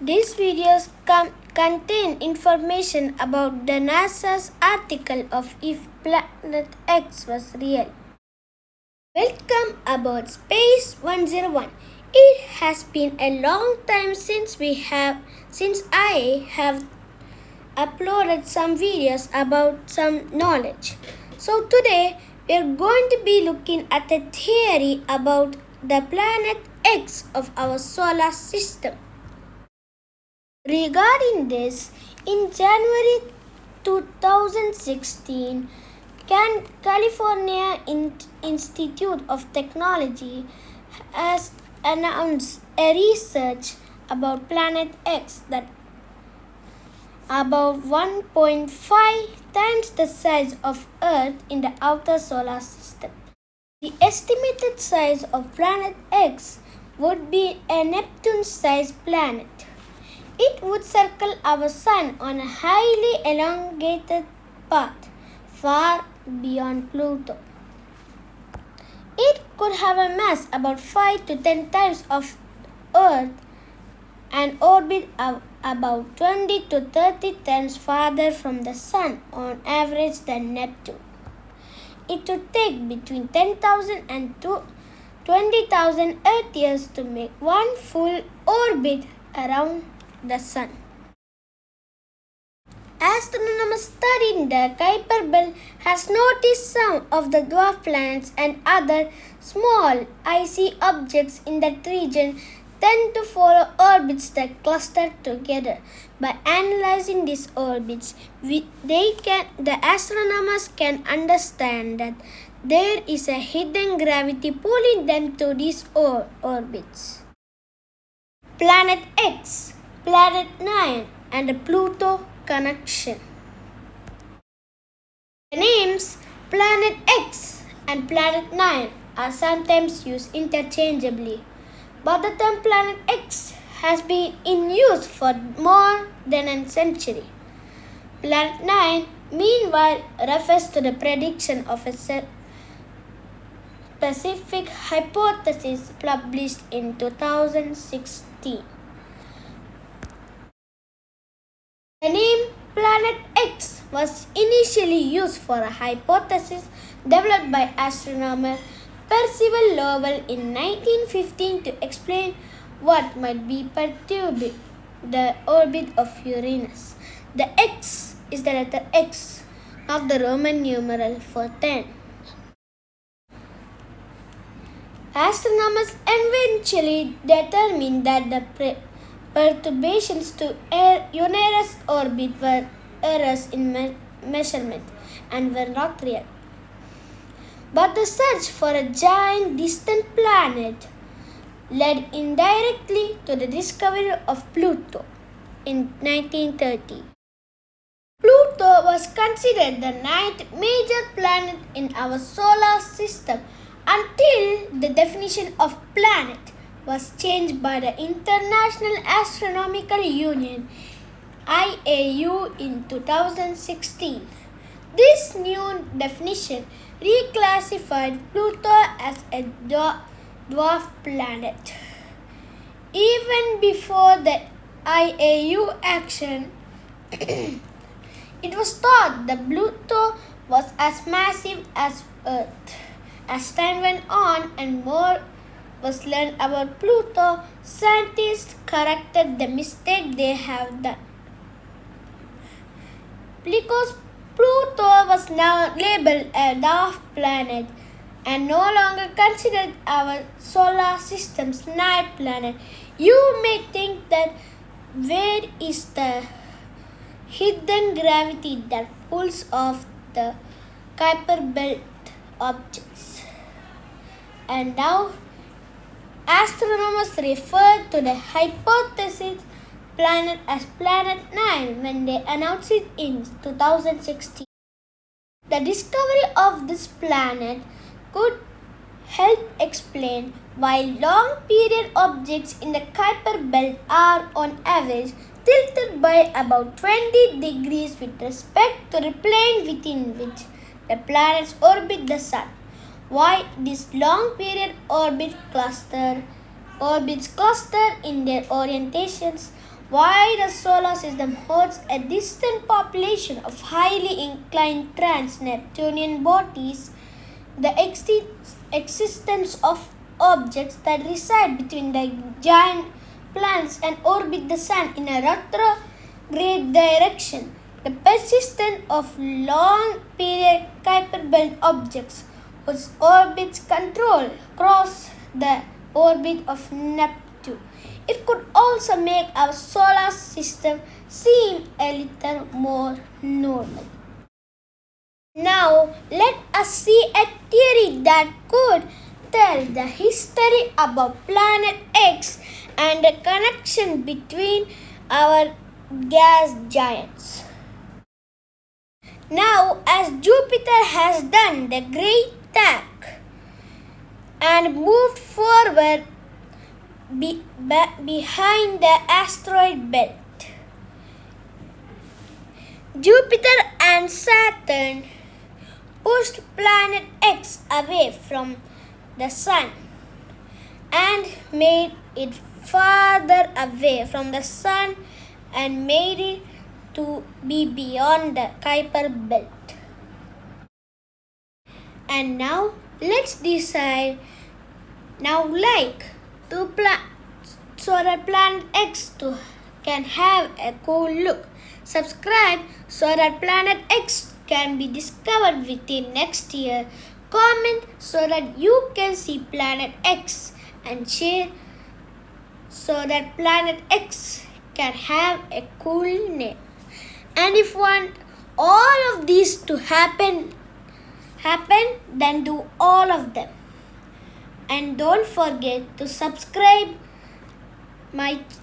These videos contain information about the NASA's article of if Planet X was real. Welcome aboard Space 101. It has been a long time since I have uploaded some videos about some knowledge. So today we are going to be looking at a theory about the planet X of our solar system. Regarding this, in January 2016, California Institute of Technology has announced a research about Planet X that about 1.5 times the size of Earth in the outer solar system. The estimated size of Planet X would be a Neptune-sized planet. It would circle our Sun on a highly elongated path far beyond Pluto. It could have a mass about 5 to 10 times of Earth and orbit about 20 to 30 times farther from the Sun on average than Neptune. It would take between 10,000 and 20,000 Earth years to make one full orbit around the Sun. Astronomers studying the Kuiper Belt has noticed some of the dwarf planets and other small icy objects in that region tend to follow orbits that cluster together. By analyzing these orbits, the astronomers can understand that there is a hidden gravity pulling them to these orbits. Planet X, Planet 9, and the Pluto connection. The names Planet X and Planet 9 are sometimes used interchangeably, but the term Planet X has been in use for more than a century. Planet 9, meanwhile, refers to the prediction of a specific hypothesis published in 2016. The name Planet X was initially used for a hypothesis developed by astronomer Percival Lowell in 1915 to explain what might be perturbing the orbit of Uranus. The X is the letter X, not the Roman numeral for 10. Astronomers eventually determined that the perturbations to Uranus' orbit were errors in measurement and were not real. But the search for a giant distant planet led indirectly to the discovery of Pluto in 1930. Pluto was considered the ninth major planet in our solar system until the definition of planet was changed by the International Astronomical Union (IAU) in 2016. This new definition reclassified Pluto as a dwarf planet. Even before the IAU action, it was thought that Pluto was as massive as Earth. As time went on and more was learned about Pluto, scientists corrected the mistake they have done. Because Pluto was now labeled a dwarf planet and no longer considered our solar system's ninth planet, you may think that where is the hidden gravity that pulls off the Kuiper Belt objects? And now, astronomers refer to the hypothesis planet as Planet 9 when they announced it in 2016. The discovery of this planet could help explain why long-period objects in the Kuiper Belt are on average tilted by about 20 degrees with respect to the plane within which the planets orbit the Sun. Why these long-period orbits cluster in their orientations, Why the solar system hosts a distant population of highly inclined trans-Neptunian bodies, the existence of objects that reside between the giant planets and orbit the Sun in a retrograde direction, the persistence of long-period Kuiper belt objects whose orbits cross the orbit of Neptune. It could also make our solar system seem a little more normal. Now, let us see a theory that could tell the history about Planet X and the connection between our gas giants. Now, as Jupiter has done the great task and moved forward behind the asteroid belt, Jupiter and Saturn pushed Planet X away from the Sun and made it farther away from the Sun and made it to be beyond the Kuiper belt. And now let's decide so that Planet X can have a cool look. Subscribe so that Planet X can be discovered within next year. Comment so that you can see Planet X, and share so that Planet X can have a cool name. And if you want all of these to happen, then do all of them. And don't forget to subscribe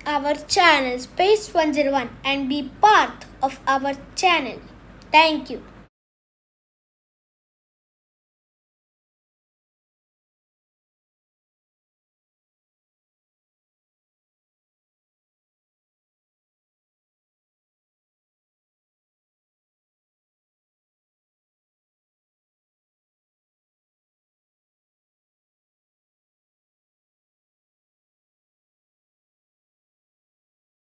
our channel Space 101 and be part of our channel. Thank you.